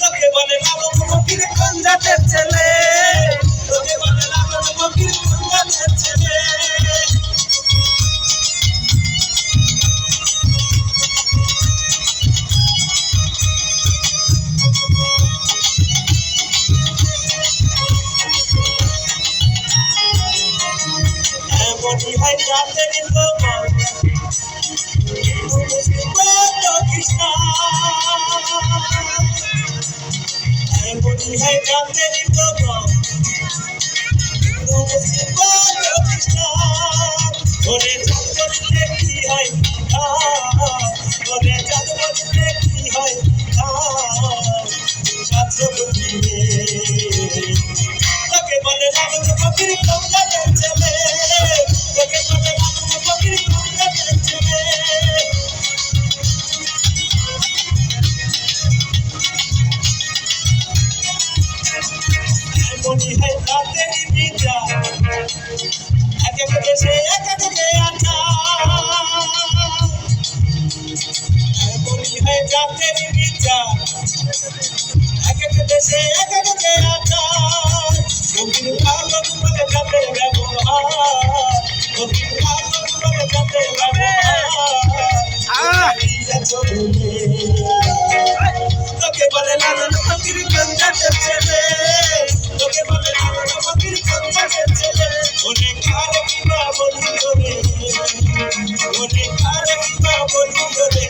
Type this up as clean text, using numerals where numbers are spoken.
লোকে বলে লালন ফকির কোন জাতের ছেলে, লোকে বলে লালন ফকির কোন জাতের ছেলে। এমনই হয় জাতের তোমার এমনই হয় জাতের তোমার ওরে চাঁদ বলতে কি হয়, ওরে চাঁদ বলতে কি হয়, লোকে বলে লালন ফকির কোন জাতের ছেলে, লোকে বলে লালন ফকির কোন জাতের ছেলে। এমনই হয় জাতের বিচার, এক এক দেশে এক এক আচার। এমনই হয় জাতের বিচার, এক এক দেশে এক এক আচার। ফকির লালন বলে জাতের ব্যবহার, ফকির লালন বলে জাতের ব্যবহার। লোকে বলে লালন ফকির কোন জাতের ছেলে, লোকে বলে লালন ফকির কোন জাতের ছেলে। অনেক আর কিবা বলি রে, অনেক আর কিবা বলি রে।